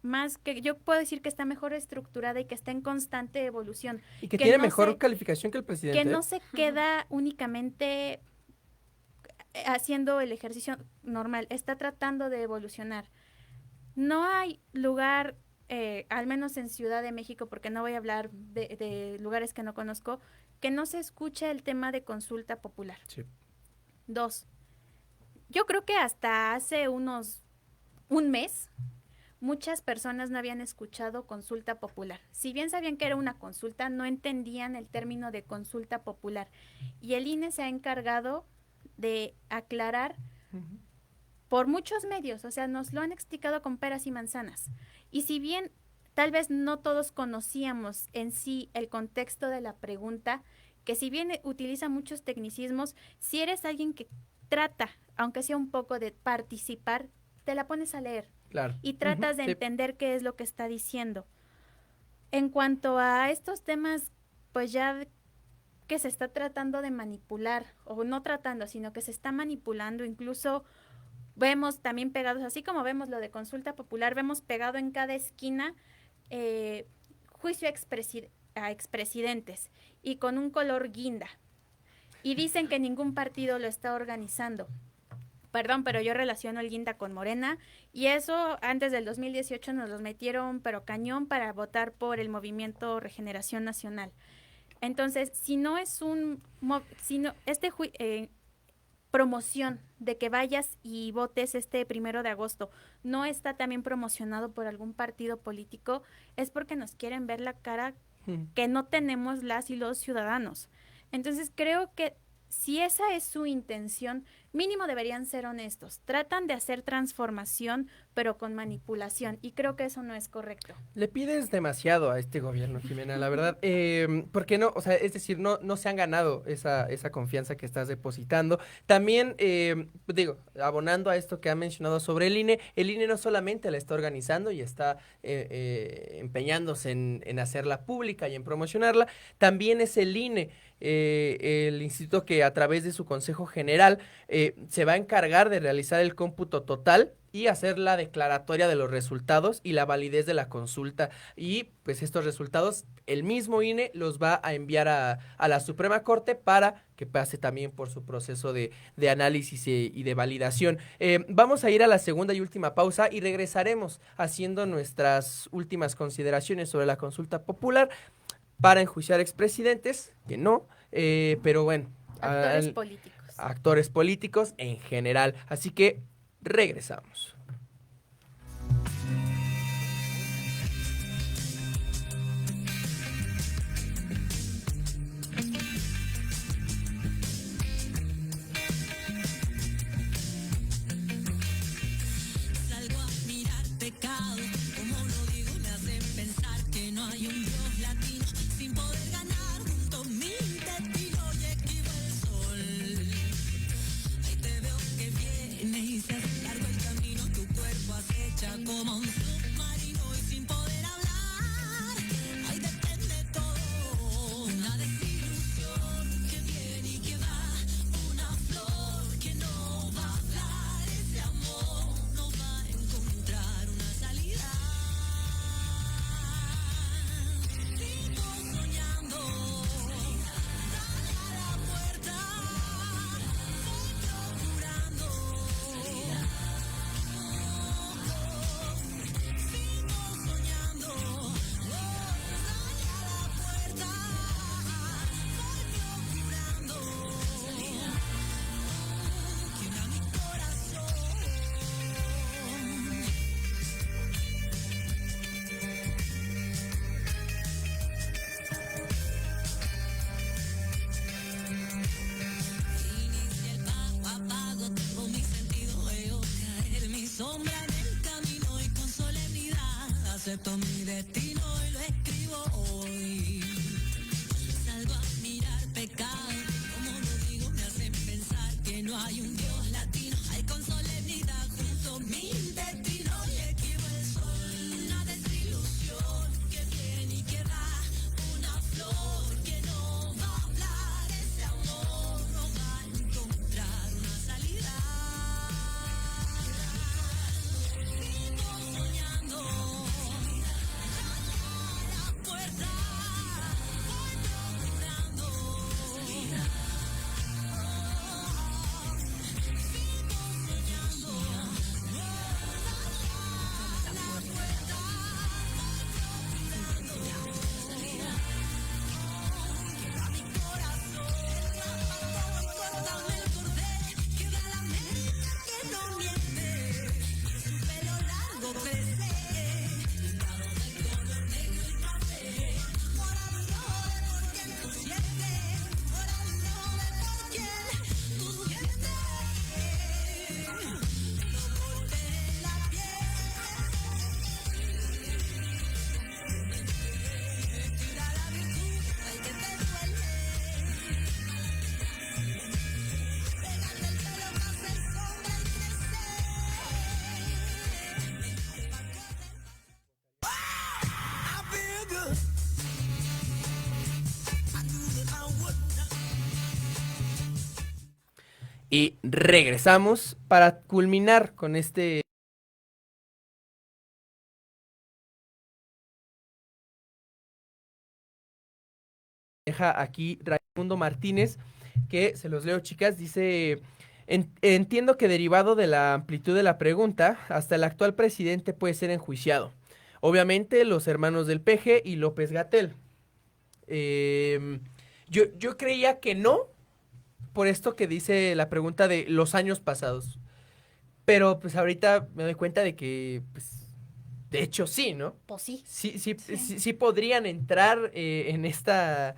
más que yo puedo decir que está mejor estructurada y que está en constante evolución. Y que tiene mejor calificación que el presidente. Que no se queda únicamente haciendo el ejercicio normal, está tratando de evolucionar. No hay lugar al menos en Ciudad de México, porque no voy a hablar de lugares que no conozco, que no se escuche el tema de consulta popular. Sí. 2, yo creo que hasta hace un mes, muchas personas no habían escuchado consulta popular. Si bien sabían que era una consulta, no entendían el término de consulta popular. Y el INE se ha encargado de aclarar por muchos medios, o sea, nos lo han explicado con peras y manzanas. Y si bien tal vez no todos conocíamos en sí el contexto de la pregunta, que si bien utiliza muchos tecnicismos, si eres alguien que trata, aunque sea un poco, de participar, te la pones a leer. Claro. Y tratas de entender qué es lo que está diciendo. En cuanto a estos temas, pues ya que se está tratando de manipular, o no tratando, sino que se está manipulando, incluso vemos también pegados, así como vemos lo de consulta popular, vemos pegado en cada esquina juicio a expresidentes y con un color guinda. Y dicen que ningún partido lo está organizando. Perdón, pero yo relaciono el guinda con Morena, y eso antes del 2018 nos los metieron pero cañón para votar por el Movimiento Regeneración Nacional. Entonces, si no es promoción de que vayas y votes este 1 de agosto no está también promocionado por algún partido político, es porque nos quieren ver la cara que no tenemos las y los ciudadanos. Entonces, creo que si esa es su intención, mínimo deberían ser honestos. Tratan de hacer transformación, pero con manipulación, y creo que eso no es correcto. Le pides demasiado a este gobierno, Jimena, la verdad. ¿Por qué no? O sea, es decir, no se han ganado esa confianza que estás depositando. También, abonando a esto que ha mencionado sobre el INE no solamente la está organizando y está empeñándose en hacerla pública y en promocionarla, también es el INE, el instituto que a través de su Consejo General se va a encargar de realizar el cómputo total y hacer la declaratoria de los resultados y la validez de la consulta. Y pues estos resultados el mismo INE los va a enviar a la Suprema Corte para que pase también por su proceso de análisis y de validación. Vamos a ir a la segunda y última pausa y regresaremos haciendo nuestras últimas consideraciones sobre la consulta popular para enjuiciar expresidentes, que no, pero bueno. Actores políticos en general. Así que regresamos. Salgo a mirar pecado, como lo digo, me hacen pensar que no hay un Dios latino sin poder ganar junto a mi destino y esquivo el sol. Ahí te veo que viene y se hace largo el camino, tu cuerpo acecha como un submarino y sin poder hablar. Ahí depende todo, una desilusión que viene y que va, una flor que no va a hablar, ese amor no va a encontrar una salida. Sigo soñando, dale a la puerta, voy procurando. Sigo soñando, dale a la puerta, voy procurando. Quiebra mi corazón. Inicia el pago a pago, todo mi sentido veo caer mi sombra en el camino y con solemnidad acepto mi destino y lo escribo hoy. Salgo a mirar pecado, como lo digo, me hacen pensar que no hay un Dios latino. Hay con solemnidad junto a mi destino y esquivo el sol. Una desilusión que viene y que va, una flor que no va a hablar, ese amor no va a encontrar una salida. Sigo soñando, dale a la Y regresamos para culminar con este... Deja aquí Raimundo Martínez, que se los leo, chicas, dice... Entiendo que derivado de la amplitud de la pregunta, hasta el actual presidente puede ser enjuiciado. Obviamente los hermanos del PG y López-Gatell. Yo creía que no, por esto que dice la pregunta de los años pasados. Pero pues ahorita me doy cuenta de que, pues, de hecho sí, ¿no? Pues sí. Sí podrían entrar en esta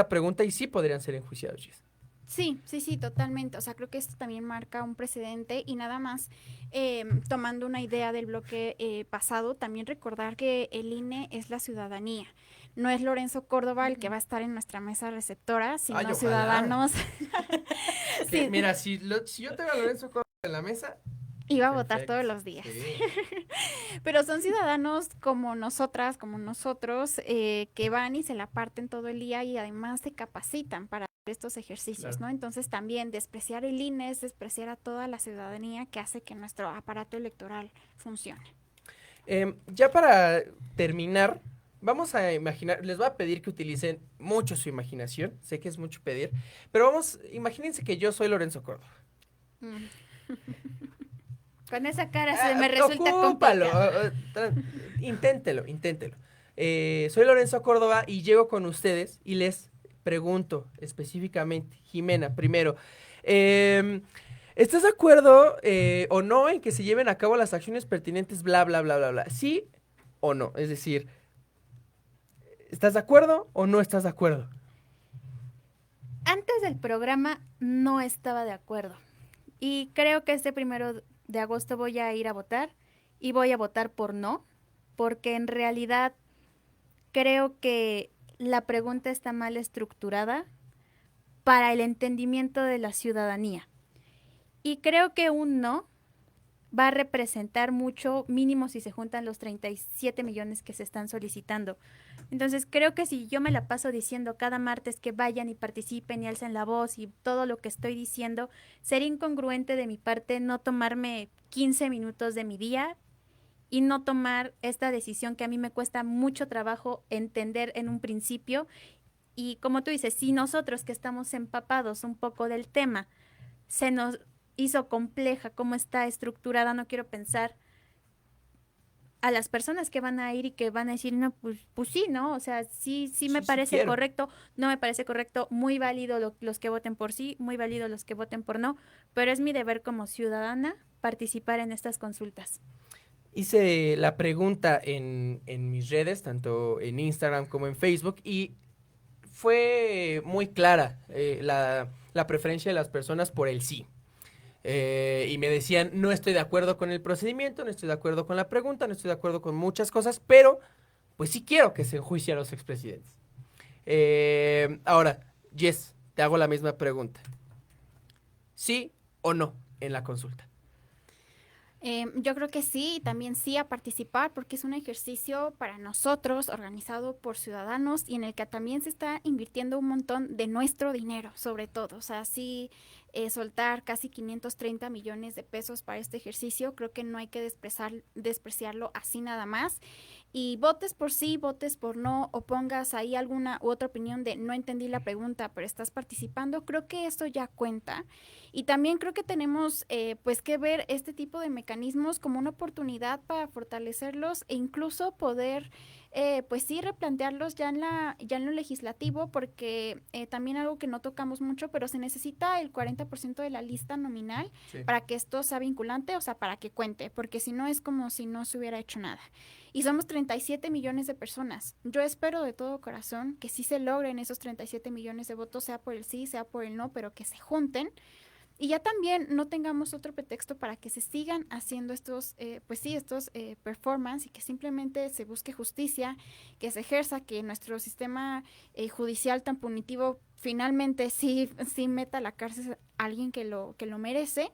pregunta y sí podrían ser enjuiciados. Sí, totalmente. O sea, creo que esto también marca un precedente y nada más tomando una idea del bloque pasado, también recordar que el INE es la ciudadanía. No es Lorenzo Córdoba el que va a estar en nuestra mesa receptora, sino ciudadanos. Sí. Mira, si yo tengo a Lorenzo Córdoba en la mesa... Iba a votar todos los días. Sí. Pero son ciudadanos como nosotras, como nosotros, que van y se la parten todo el día y además se capacitan para estos ejercicios, claro, ¿no? Entonces también despreciar el INE es despreciar a toda la ciudadanía que hace que nuestro aparato electoral funcione. Ya para terminar, vamos a imaginar, les voy a pedir que utilicen mucho su imaginación, sé que es mucho pedir, pero imagínense que yo soy Lorenzo Córdoba. Con esa cara se me resulta complicado. Inténtelo. Soy Lorenzo Córdoba y llego con ustedes y les pregunto específicamente, Jimena, primero, ¿estás de acuerdo o no en que se lleven a cabo las acciones pertinentes, bla, bla, bla, bla, bla? ¿Sí o no? Es decir, ¿estás de acuerdo o no estás de acuerdo? Antes del programa no estaba de acuerdo. Y creo que este 1 de agosto voy a ir a votar y voy a votar por no, porque en realidad creo que la pregunta está mal estructurada para el entendimiento de la ciudadanía. Y creo que un no va a representar mucho, mínimo si se juntan los 37 millones que se están solicitando. Entonces creo que si yo me la paso diciendo cada martes que vayan y participen y alcen la voz y todo lo que estoy diciendo, sería incongruente de mi parte no tomarme 15 minutos de mi día y no tomar esta decisión que a mí me cuesta mucho trabajo entender en un principio. Y como tú dices, si nosotros que estamos empapados un poco del tema, se nos hizo compleja cómo está estructurada, no quiero pensar a las personas que van a ir y que van a decir, no, pues sí, ¿no? O sea, sí me parece correcto, no me parece correcto, muy válido los que voten por sí, muy válido los que voten por no, pero es mi deber como ciudadana participar en estas consultas. Hice la pregunta en mis redes, tanto en Instagram como en Facebook, y fue muy clara la preferencia de las personas por el sí. Y me decían, no estoy de acuerdo con el procedimiento, no estoy de acuerdo con la pregunta, no estoy de acuerdo con muchas cosas, pero pues sí quiero que se enjuicie a los expresidentes. Ahora, Jess, te hago la misma pregunta. ¿Sí o no en la consulta? Yo creo que sí, y también sí a participar, porque es un ejercicio para nosotros, organizado por ciudadanos, y en el que también se está invirtiendo un montón de nuestro dinero, sobre todo. O sea, sí, soltar casi 530 millones de pesos para este ejercicio, creo que no hay que despreciarlo así nada más. Y votes por sí, votes por no, o pongas ahí alguna u otra opinión de no entendí la pregunta, pero estás participando, creo que esto ya cuenta. Y también creo que tenemos pues que ver este tipo de mecanismos como una oportunidad para fortalecerlos e incluso poder pues sí replantearlos ya en lo legislativo, porque también algo que no tocamos mucho, pero se necesita el 40% de la lista nominal para que esto sea vinculante, o sea, para que cuente, porque si no es como si no se hubiera hecho nada. Y somos 37 millones de personas. Yo espero de todo corazón que sí se logren esos 37 millones de votos, sea por el sí, sea por el no, pero que se junten. Y ya también no tengamos otro pretexto para que se sigan haciendo estos performance, y que simplemente se busque justicia, que se ejerza, que nuestro sistema judicial tan punitivo finalmente sí meta a la cárcel a alguien que lo merece.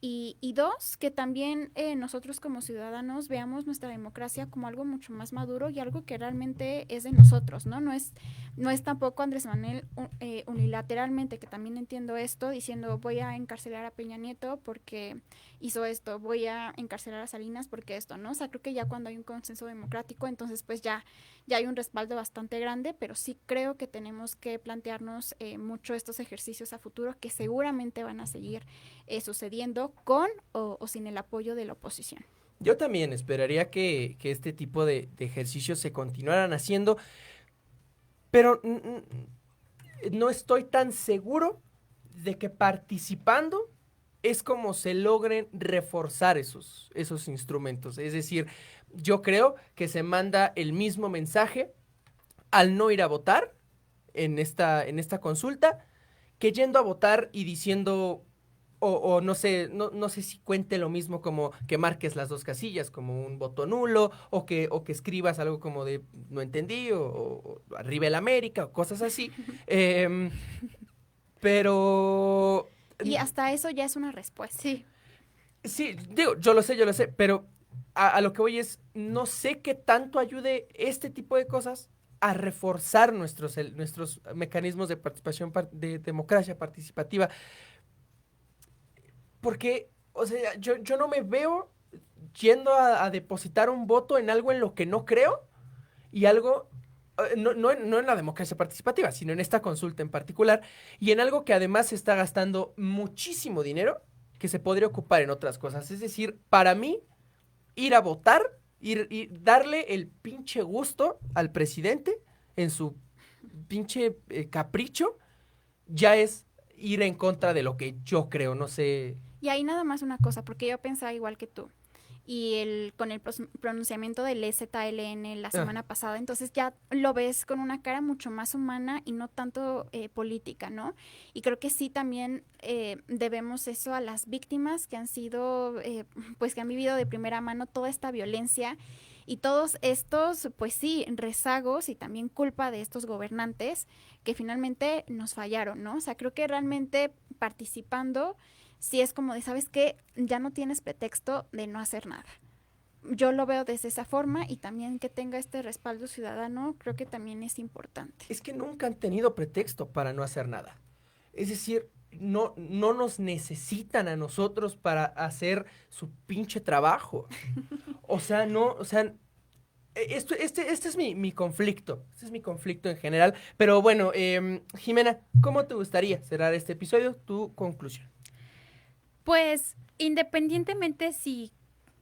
Y dos, que también nosotros como ciudadanos veamos nuestra democracia como algo mucho más maduro y algo que realmente es de nosotros, ¿no? No es tampoco Andrés Manuel unilateralmente, que también entiendo esto, diciendo voy a encarcelar a Peña Nieto porque hizo esto, voy a encarcelar a Salinas porque esto, ¿no? O sea, creo que ya cuando hay un consenso democrático, entonces pues ya hay un respaldo bastante grande, pero sí creo que tenemos que plantearnos mucho estos ejercicios a futuro que seguramente van a seguir sucediendo con o sin el apoyo de la oposición. Yo también esperaría que este tipo de ejercicios se continuaran haciendo, pero no estoy tan seguro de que participando es como se logren reforzar esos instrumentos. Es decir, yo creo que se manda el mismo mensaje al no ir a votar en esta consulta que yendo a votar y diciendo... O no sé si cuente lo mismo como que marques las dos casillas, como un voto nulo, o que escribas algo como de no entendí, o arriba el América, o cosas así. Pero... Y hasta eso ya es una respuesta. Sí, digo, yo lo sé, pero a lo que voy es, no sé qué tanto ayude este tipo de cosas a reforzar nuestros mecanismos de participación, de democracia participativa. Porque, o sea, yo no me veo yendo a depositar un voto en algo en lo que no creo y algo, no en la democracia participativa, sino en esta consulta en particular, y en algo que además se está gastando muchísimo dinero que se podría ocupar en otras cosas. Es decir, para mí, ir a votar, ir darle el pinche gusto al presidente en su pinche capricho, ya es ir en contra de lo que yo creo, no sé. Y ahí nada más una cosa, porque yo pensaba igual que tú. Y con el pronunciamiento del EZLN la semana pasada, entonces ya lo ves con una cara mucho más humana y no tanto política, ¿no? Y creo que sí también debemos eso a las víctimas que han sido, pues que han vivido de primera mano toda esta violencia y todos estos, pues sí, rezagos y también culpa de estos gobernantes que finalmente nos fallaron, ¿no? O sea, creo que realmente participando, sí es como de, ¿sabes qué? Ya no tienes pretexto de no hacer nada. Yo lo veo desde esa forma y también que tenga este respaldo ciudadano, creo que también es importante. Es que nunca han tenido pretexto para no hacer nada. Es decir, no nos necesitan a nosotros para hacer su pinche trabajo. Este es mi conflicto. Este es mi conflicto en general. Pero bueno, Jimena, ¿cómo te gustaría cerrar este episodio? Tu conclusión. Pues, independientemente si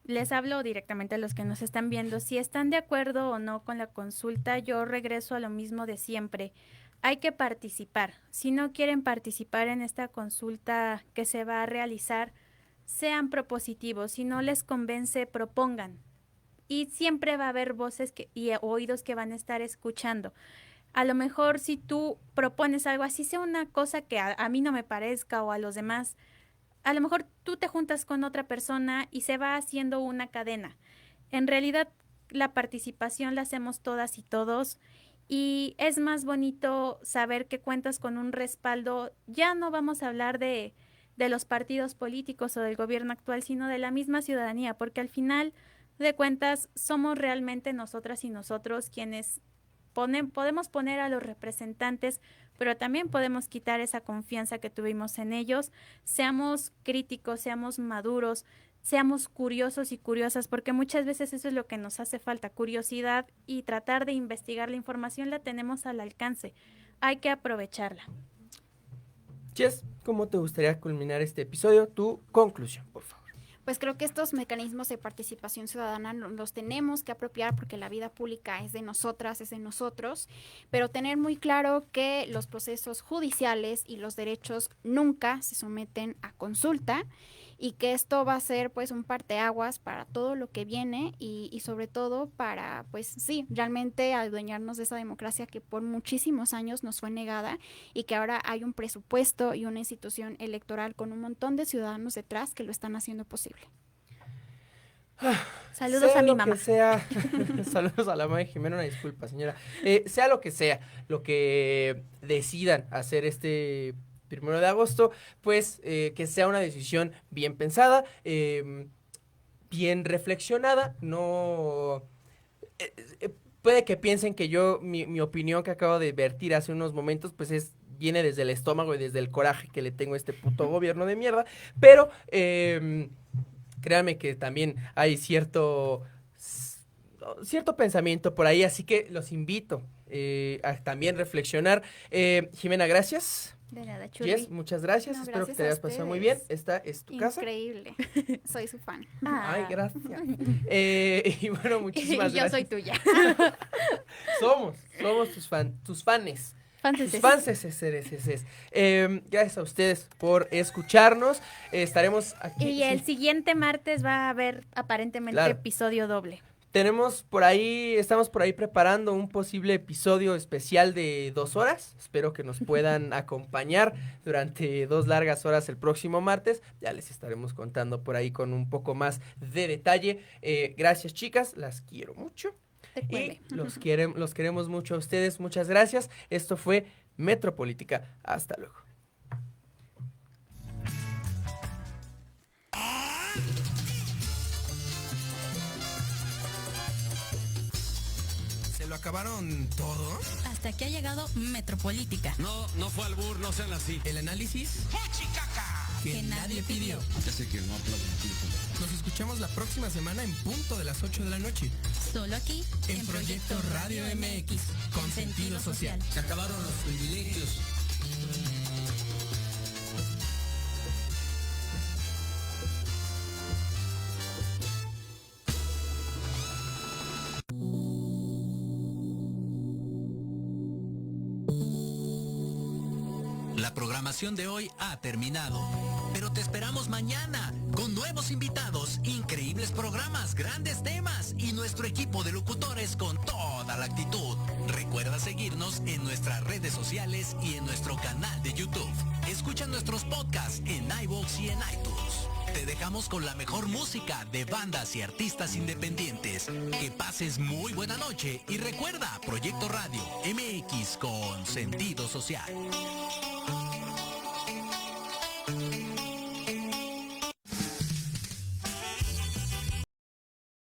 les hablo directamente a los que nos están viendo, si están de acuerdo o no con la consulta, yo regreso a lo mismo de siempre. Hay que participar. Si no quieren participar en esta consulta que se va a realizar, sean propositivos. Si no les convence, propongan. Y siempre va a haber voces y oídos que van a estar escuchando. A lo mejor si tú propones algo así, sea una cosa que a mí no me parezca o a los demás, a lo mejor tú te juntas con otra persona y se va haciendo una cadena. En realidad, la participación la hacemos todas y todos y es más bonito saber que cuentas con un respaldo. Ya no vamos a hablar de los partidos políticos o del gobierno actual, sino de la misma ciudadanía, porque al final de cuentas somos realmente nosotras y nosotros quienes podemos poner a los representantes, pero también podemos quitar esa confianza que tuvimos en ellos. Seamos críticos, seamos maduros, seamos curiosos y curiosas, porque muchas veces eso es lo que nos hace falta, curiosidad y tratar de investigar. La información la tenemos al alcance, hay que aprovecharla. Jess, ¿cómo te gustaría culminar este episodio? Tu conclusión, por favor. Pues creo que estos mecanismos de participación ciudadana los tenemos que apropiar porque la vida pública es de nosotras, es de nosotros, pero tener muy claro que los procesos judiciales y los derechos nunca se someten a consulta y que esto va a ser pues un parteaguas para todo lo que viene y sobre todo para pues sí, realmente adueñarnos de esa democracia que por muchísimos años nos fue negada y que ahora hay un presupuesto y una institución electoral con un montón de ciudadanos detrás que lo están haciendo posible. Saludos a mi mamá. Saludos a la mamá de Jimena, una disculpa, señora. Sea lo que sea, lo que decidan hacer este 1 de agosto, pues que sea una decisión bien pensada, bien reflexionada, no... puede que piensen que mi opinión que acabo de vertir hace unos momentos, pues viene desde el estómago y desde el coraje que le tengo a este puto gobierno de mierda, pero créanme que también hay cierto pensamiento por ahí, así que los invito a también reflexionar. Jimena, gracias. De nada, Chuli. Jess, muchas gracias. No, Espero gracias que te hayas a pasado muy ustedes. bien. Esta es tu casa. Increíble. Soy su fan. Ay, gracias. Y bueno, muchísimas Yo gracias. soy tuya. Somos tus fanes. Tus fanses. Gracias a ustedes por escucharnos. Estaremos aquí. Y el siguiente martes va a haber aparentemente episodio doble. Estamos por ahí preparando un posible episodio especial de 2 horas. Espero que nos puedan acompañar durante 2 largas horas el próximo martes. Ya les estaremos contando por ahí con un poco más de detalle. Gracias, chicas, las quiero mucho. Y los queremos mucho a ustedes. Muchas gracias. Esto fue Metropolítica. Hasta luego. ¿Se lo acabaron todo? Hasta que ha llegado Metropolítica. No fue albur, no sean así. El análisis que nadie pidió. Ya sé que no aplaudo. Nos escuchamos la próxima semana en punto de las 8 de la noche. Solo aquí, en Proyecto Radio MX, con sentido social. Se acabaron los privilegios. La programación de hoy ha terminado, pero te esperamos mañana con nuevos invitados, increíbles programas, grandes temas y nuestro equipo de locutores con toda la actitud. Recuerda seguirnos en nuestras redes sociales y en nuestro canal de YouTube. Escucha nuestros podcasts en iVoox y en iTunes. Te dejamos con la mejor música de bandas y artistas independientes. Que pases muy buena noche y recuerda, Proyecto Radio MX con sentido social.